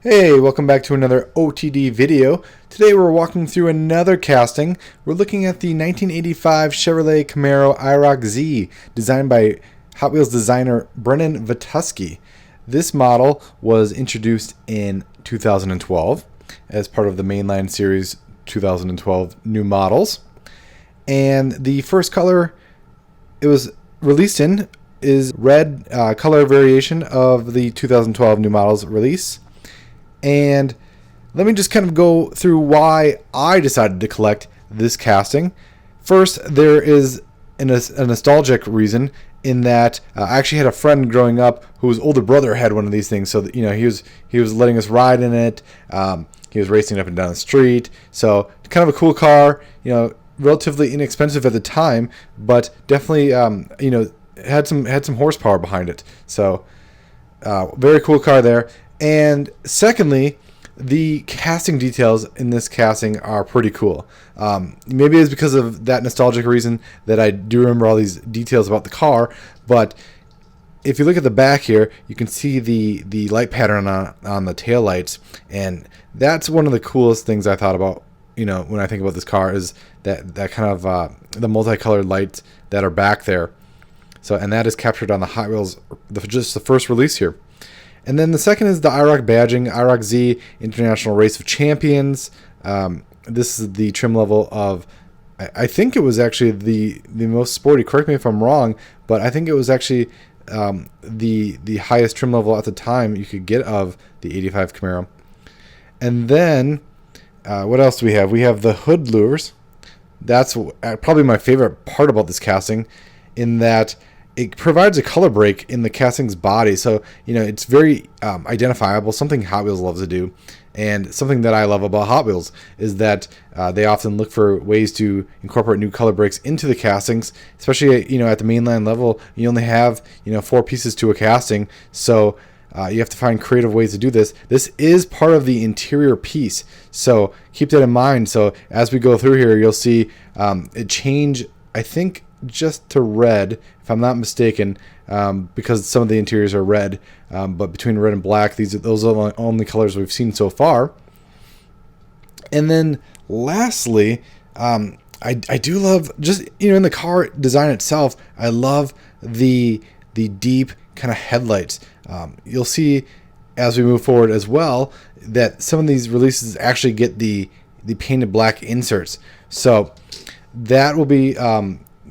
Hey, welcome back to another OTD video. Today we're walking through another casting. We're looking at the 1985 Chevrolet Camaro IROC-Z, designed by Hot Wheels designer Brennan Vituski. This model was introduced in 2012 as part of the Mainline Series 2012 new models. And the first color it was released in is red, color variation of the 2012 new models release. And let me just kind of go through why I decided to collect this casting. First, there is a nostalgic reason in that I actually had a friend growing up whose older brother had one of these things. So that, he was letting us ride in it. He was racing up and down the street. So kind of a cool car. Relatively inexpensive at the time, but definitely had some horsepower behind it. So very cool car there. And secondly, the casting details in this casting are pretty cool. Maybe it's because of that nostalgic reason that I do remember all these details about the car, but if you look at the back here, you can see the light pattern on the tail lights, and that's one of the coolest things I thought about, when I think about this car, is that kind of the multicolored lights that are back there. So, and that is captured on the Hot Wheels, just the first release here. And then the second is the IROC badging, IROC-Z International Race of Champions. This is the trim level of, I think it was actually the most sporty. Correct me if I'm wrong, but I think it was actually the highest trim level at the time you could get of the 85 Camaro. And then what else do we have? We have the hood lures. That's probably my favorite part about this casting, in that it provides a color break in the casting's body. So, it's very identifiable, something Hot Wheels loves to do. And something that I love about Hot Wheels is that they often look for ways to incorporate new color breaks into the castings, especially, at the mainline level. You only have, 4 pieces to a casting. So you have to find creative ways to do this. This is part of the interior piece. So keep that in mind. So as we go through here, you'll see it change, I think, just to red, if I'm not mistaken, because some of the interiors are red, but between red and black, those are the only colors we've seen so far. And then lastly, I do love, just in the car design itself, I love the deep kind of headlights. You'll see as we move forward as well that some of these releases actually get the painted black inserts, so that will be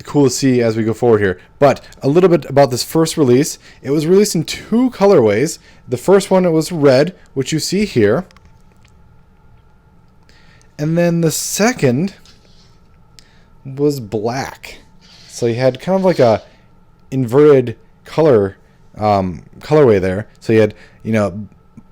cool to see as we go forward here. But a little bit about this first release. It was released in 2 colorways. The first one, it was red, which you see here, and then the second was black. So you had kind of like a inverted colorway there. So you had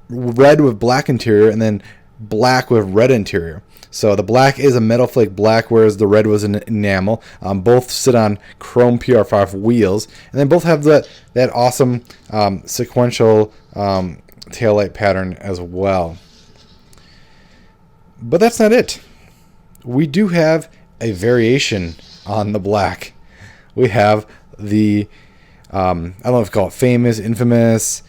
red with black interior, and then black with red interior. So the black is a metal flake black, whereas the red was an enamel. Both sit on chrome PR5 wheels, and then both have that awesome sequential taillight pattern as well. But that's not it. We do have a variation on the black. We have the I don't know if you call it famous, infamous.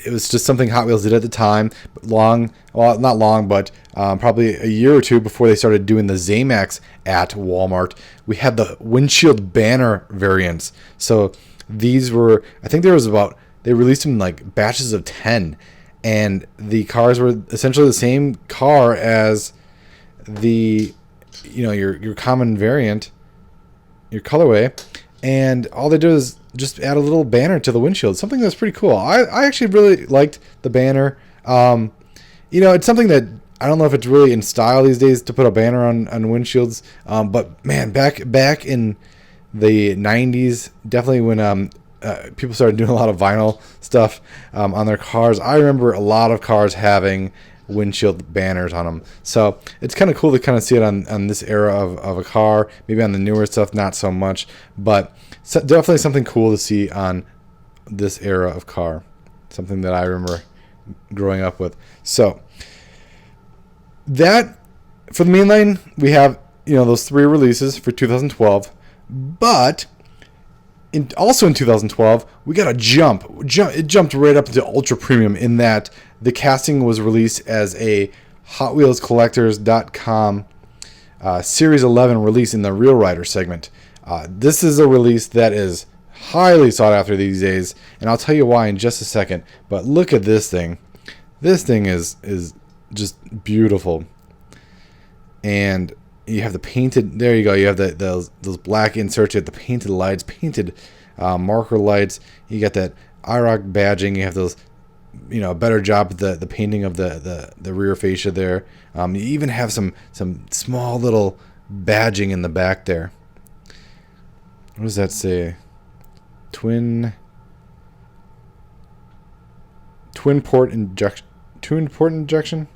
It was just something Hot Wheels did at the time, but not long, but probably a year or two before they started doing the Zamax at Walmart. We had the windshield banner variants. So these were, I think they released them in like batches of 10, and the cars were essentially the same car as the, your common variant, your colorway. And all they do is just add a little banner to the windshield. Something that's pretty cool. I actually really liked the banner. It's something that I don't know if it's really in style these days to put a banner on windshields. But man, back in the 90s, definitely when people started doing a lot of vinyl stuff on their cars, I remember a lot of cars having windshield banners on them. So it's kind of cool to kind of see it on this era of a car. Maybe on the newer stuff, not so much, but definitely something cool to see on this era of car. Something that I remember growing up with. So that, for the mainline, we have those 3 releases for 2012, but also in 2012, we got a jump. It jumped right up into ultra premium, in that the casting was released as a HotWheelsCollectors.com Series 11 release in the Real Rider segment. This is a release that is highly sought after these days, and I'll tell you why in just a second. But look at this thing. This thing is just beautiful. And you have the painted, there you go, you have those black inserts, you have the painted lights, painted marker lights, you got that IROC badging, you have those, better job with the painting of the rear fascia there. You even have some small little badging in the back there. What does that say? Twin port injection.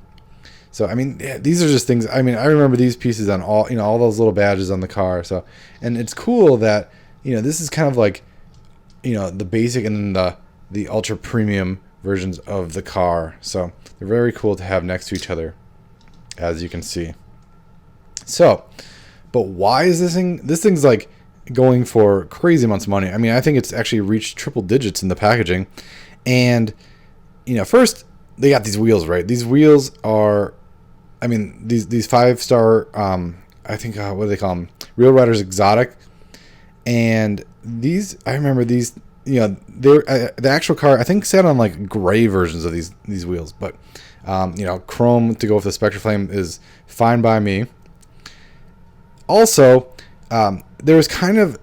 So, I mean, yeah, these are just things. I mean, I remember these pieces on all those little badges on the car. So, and it's cool that, this is kind of like, the basic and then the ultra premium versions of the car. So, they're very cool to have next to each other, as you can see. So, but why is this thing? This thing's like going for crazy amounts of money. I mean, I think it's actually reached triple digits in the packaging. And, first, they got these wheels, right? These wheels are, I mean, these 5-star, I think, what do they call them? Real Riders Exotic. And these, I remember these, they're, the actual car, I think, sat on like gray versions of these wheels. But, chrome to go with the Spectre Flame is fine by me. Also, there was kind of,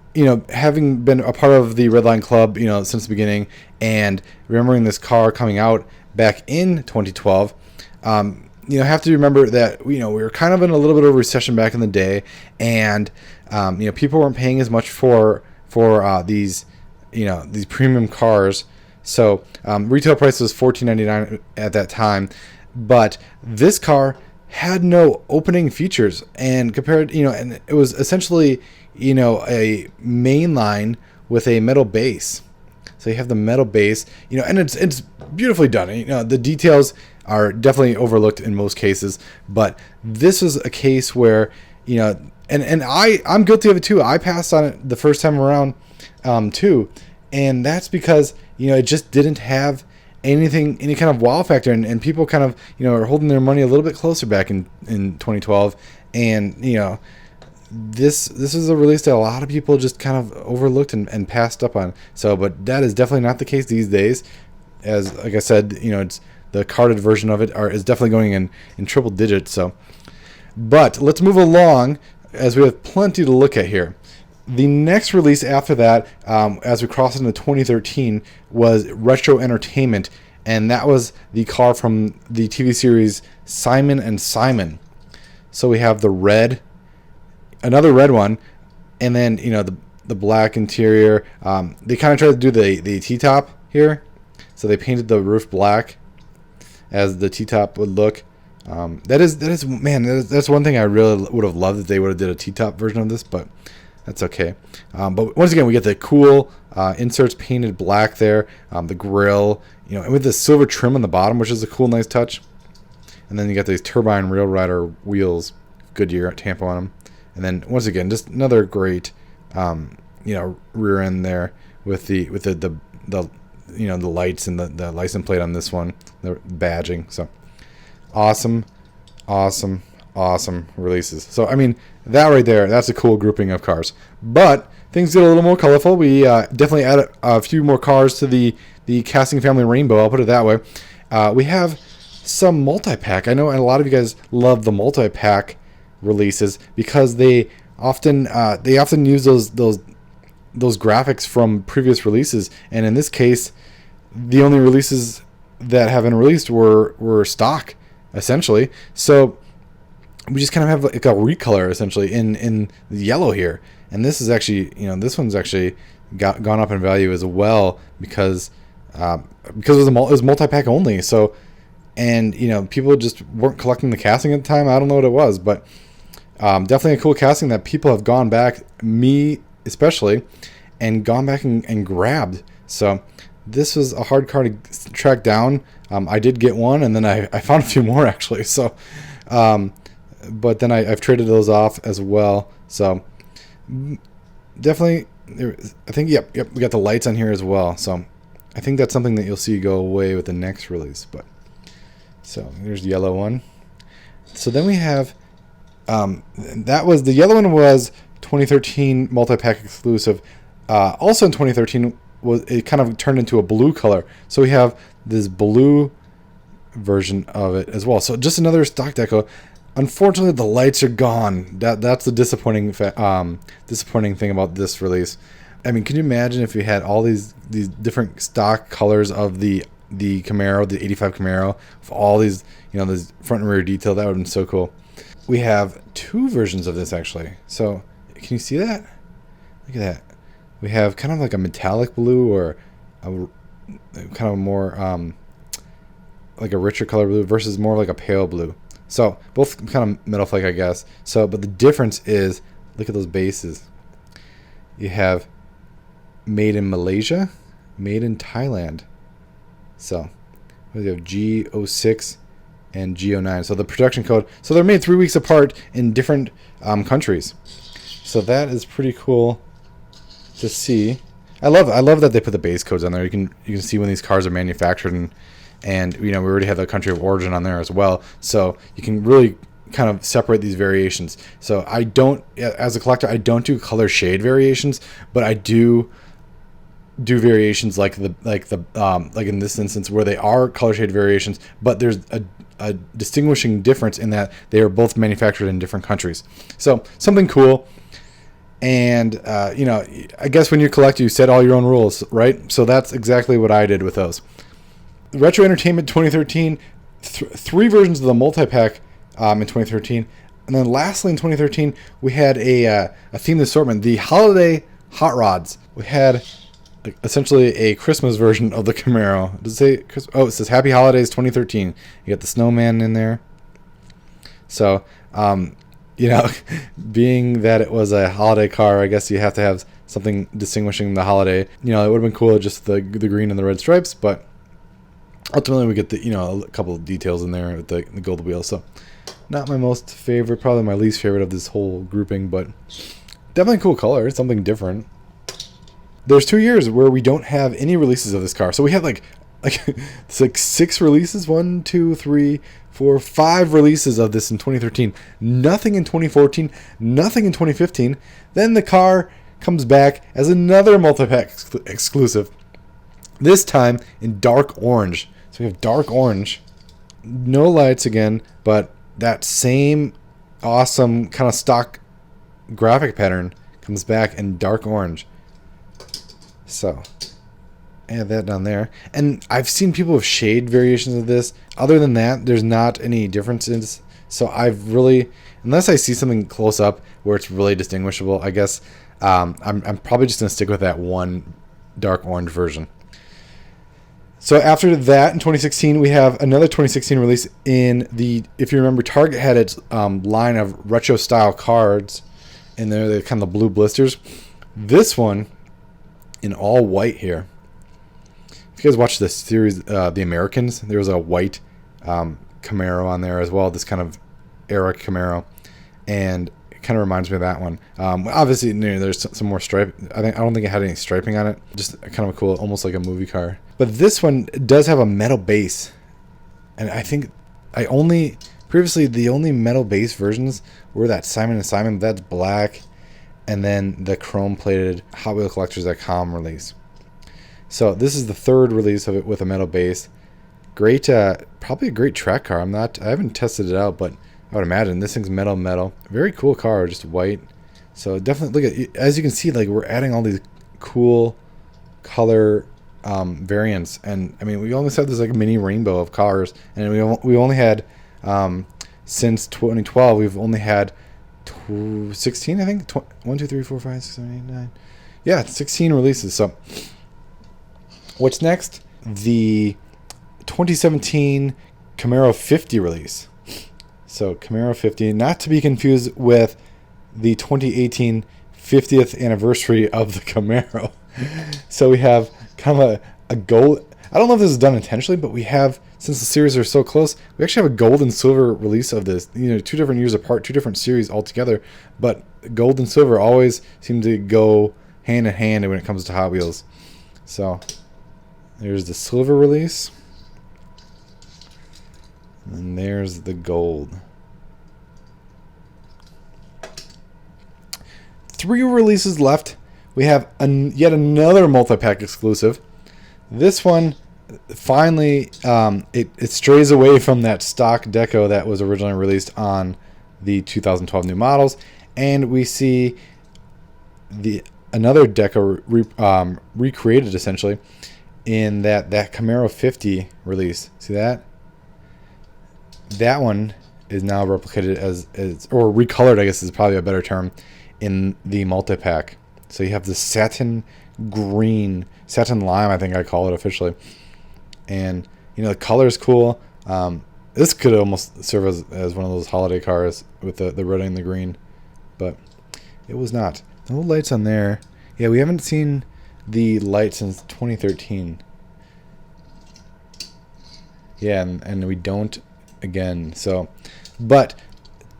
having been a part of the Redline Club, since the beginning, and remembering this car coming out back in 2012, have to remember that, we were kind of in a little bit of a recession back in the day, and, people weren't paying as much for these premium cars. So, retail price was $14.99 at that time, but this car had no opening features, and compared, and it was essentially, a mainline with a metal base. So you have the metal base, and it's beautifully done. The details are definitely overlooked in most cases, but this is a case where, and I'm guilty of it too. I passed on it the first time around, too, and that's because, it just didn't have any kind of wow factor, and people kind of, are holding their money a little bit closer back in 2012, and, this is a release that a lot of people just kind of overlooked and passed up on. So, but that is definitely not the case these days. As like I said, it's the carded version of it is definitely going in triple digits. So, but let's move along as we have plenty to look at here. The next release after that, as we cross into 2013, was Retro Entertainment, and that was the car from the TV series Simon and Simon. So we have the red. Another red one, and then the black interior. They kind of tried to do the T-top here, so they painted the roof black as the T-top would look. That's one thing I really would have loved if they would have did a T-top version of this, but that's okay. But once again, we get the cool inserts painted black there, the grill, and with the silver trim on the bottom, which is a cool, nice touch. And then you got these turbine Rail Rider wheels, Goodyear tampo on them. And then once again, just another great, rear end there with the lights and the license plate on this one, the badging. So awesome releases. So I mean, that right there, that's a cool grouping of cars. But things get a little more colorful. We definitely add a few more cars to the casting family rainbow. I'll put it that way. We have some multi-pack. I know a lot of you guys love the multi-pack releases because they often use those graphics from previous releases, and in this case the only releases that have been released were stock essentially. So we just kind of have like a recolor essentially in the yellow here, and this is actually this one's actually gone up in value as well because it was multi-pack only. So, and people just weren't collecting the casting at the time. I don't know what it was, but definitely a cool casting that people have gone back, me especially, and gone back and grabbed. So this was a hard car to track down. I did get one, and then I found a few more actually. So, but then I've traded those off as well. So definitely, I think yep, we got the lights on here as well. So I think that's something that you'll see go away with the next release. But So there's the yellow one. So then we have that was the yellow one was 2013 multi-pack exclusive. Also in 2013 it kind of turned into a blue color. So we have this blue version of it as well. So just another stock deco. Unfortunately, the lights are gone. That's the disappointing thing about this release. I mean, can you imagine if you had all these different stock colors of the Camaro, the 85 Camaro, with all these, this front and rear detail? That would have been so cool. We have two versions of this actually. So can you see that? Look at that. We have kind of like a metallic blue or a kind of more like a richer color blue versus more like a pale blue. So both kind of metal flake, I guess. So, but the difference is, look at those bases. You have made in Malaysia, made in Thailand. So we have G06 and G09. So the production code. So they're made 3 weeks apart in different countries. So that is pretty cool to see. I love that they put the base codes on there. You can see when these cars are manufactured, and we already have the country of origin on there as well. So you can really kind of separate these variations. So I don't, as a collector, I don't do color shade variations, but I do variations like in this instance where they are color shade variations, but there's a distinguishing difference in that they are both manufactured in different countries. So something cool. And I guess when you collect, you set all your own rules, right? So that's exactly what I did with those. Retro Entertainment 2013, three versions of the multi-pack in 2013. And then lastly in 2013, we had a themed assortment, the Holiday Hot Rods. We had essentially a Christmas version of the Camaro. Does it say? Oh, it says Happy Holidays 2013. You got the snowman in there. So, being that it was a holiday car, I guess you have to have something distinguishing the holiday. It would have been cool, just the green and the red stripes, but ultimately we get a couple of details in there with the gold wheels. So not my most favorite, probably my least favorite of this whole grouping, but definitely a cool color, something different. There's 2 years where we don't have any releases of this car. So we have it's like 6 releases, 1, 2, 3, 4, 5 releases of this in 2013. Nothing in 2014, nothing in 2015. Then the car comes back as another multi-pack exclusive. This time in dark orange. So we have dark orange. No lights again, but that same awesome kind of stock graphic pattern comes back in dark orange. So add that down there. And I've seen people with shade variations of this. Other than that, there's not any differences. So I've really, unless I see something close up where it's really distinguishable, I guess I'm probably just going to stick with that one dark orange version. So after that, in 2016, we have another 2016 release in the, if you remember, Target had its line of retro style cards in there, the kind of blue blisters. This one in all white here. If you guys watch this series, The Americans, there was a white Camaro on there as well, this kind of era Camaro, and it kind of reminds me of that one. Obviously, there's some more stripe. I don't think it had any striping on it. Just kind of a cool, almost like a movie car. But this one does have a metal base, and I think previously the only metal base versions were that Simon & Simon. That's black, and then the chrome plated Hot Wheel Collectors.com release. So this is the third release of it with a metal base. Great, probably a great track car. I haven't tested it out, but I would imagine this thing's metal. Very cool car, just white. So definitely look at, as you can see, we're adding all these cool color variants, and I mean we almost have this mini rainbow of cars, and we only had since 2012 we've only had 16, I think. 1, 2, 3, 4, 5, 6, 7, 8, 9. Yeah, 16 releases. So what's next? The 2017 Camaro 50 release. So Camaro 50, not to be confused with the 2018 50th anniversary of the Camaro. So we have kind of a gold. I don't know if this is done intentionally, but we have, since the series are so close, we actually have a gold and silver release of this. 2 different years apart, 2 different series altogether, but gold and silver always seem to go hand in hand when it comes to Hot Wheels. So there's the silver release. And there's the gold. 3 releases left. We have yet another multi-pack exclusive. This one, finally, it strays away from that stock deco that was originally released on the 2012 new models, and we see another deco recreated essentially in that Camaro 50 release. See that? That one is now replicated as or recolored, I guess is probably a better term, in the multi-pack. So you have the satin green, satin lime, I think I call it officially. And, you know, the color is cool. This could almost serve as one of those holiday cars with the red and the green. But it was not. No lights on there. Yeah, we haven't seen the light since 2013. Yeah, and we don't again. So, but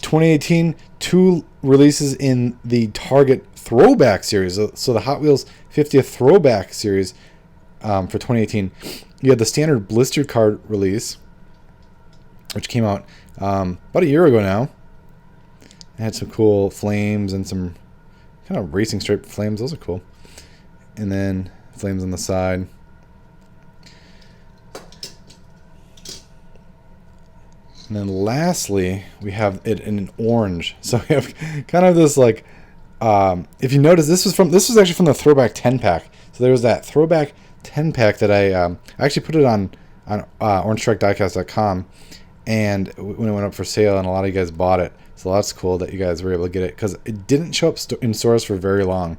2018, 2 releases in the Target Throwback Series. So the Hot Wheels 50th Throwback Series for 2018. You had the standard blister card release, which came out about a year ago now. It had some cool flames and some kind of racing stripe flames. Those are cool. And then flames on the side. And then lastly, we have it in an orange. So we have kind of this like, if you notice, this was actually from the Throwback 10 pack. So there was that Throwback 10 pack that I actually put it on OrangeTrackDiecast.com, and when it went up for sale, and a lot of you guys bought it. So that's cool that you guys were able to get it, because it didn't show up in stores for very long.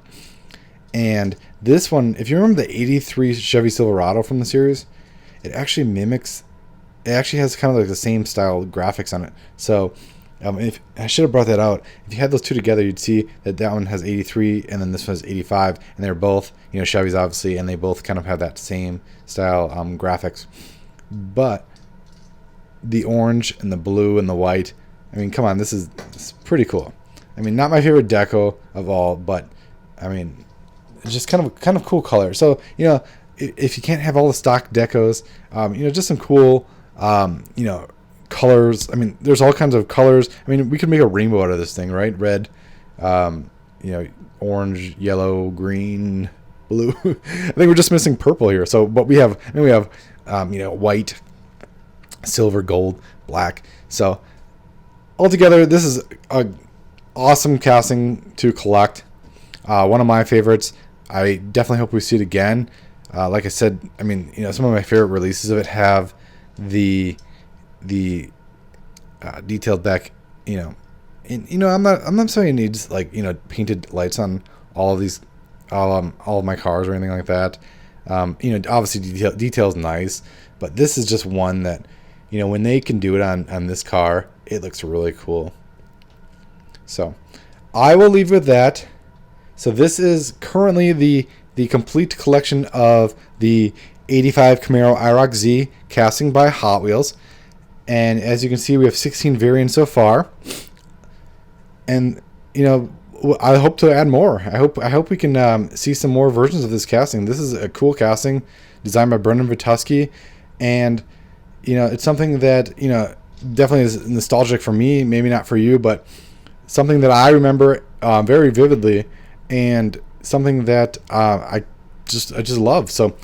And this one, if you remember the 83 Chevy Silverado from the series, it actually has kind of like the same style graphics on it. So if I should have brought that out. If you had those two together, you'd see that one has 83 and then this one has 85, and they're both, you know, Chevys obviously, and they both kind of have that same style graphics. But the orange and the blue and the white, I mean, come on, it's pretty cool. I mean, not my favorite deco of all, but I mean, it's just kind of cool color. So, you know, if you can't have all the stock decos, you know, just some cool, you know, colors. I mean, there's all kinds of colors. I mean, we could make a rainbow out of this thing, right? Red, you know, orange, yellow, green, blue. I think we're just missing purple here. So, but we have, you know, white, silver, gold, black. So, altogether, this is a awesome casting to collect. One of my favorites. I definitely hope we see it again. Like I said, I mean, you know, some of my favorite releases of it have the detailed back, you know, and, you know, I'm not saying it needs, like, you know, painted lights on all of these, all of my cars or anything like that. You know, obviously detail's nice, but this is just one that, you know, when they can do it on this car, it looks really cool. So I will leave with that. So this is currently the complete collection of the 85 Camaro IROC-Z casting by Hot Wheels. And as you can see, we have 16 variants so far. And, you know, I hope to add more. I hope we can see some more versions of this casting. This is a cool casting designed by Brendan Vituski. And, you know, it's something that, you know, definitely is nostalgic for me, maybe not for you, but something that I remember very vividly, and something that I just love. So,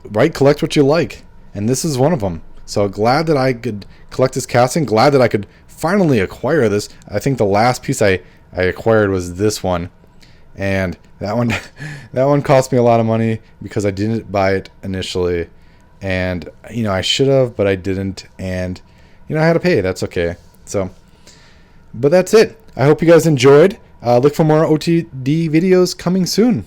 right, collect what you like, and this is one of them. So glad that I could collect this casting. Glad that I could finally acquire this. I think the last piece I acquired was this one, and that one cost me a lot of money because I didn't buy it initially, and, you know, I should have, but I didn't, and, you know, I had to pay. That's okay. So, but that's it. I hope you guys enjoyed. Look for more OTD videos coming soon.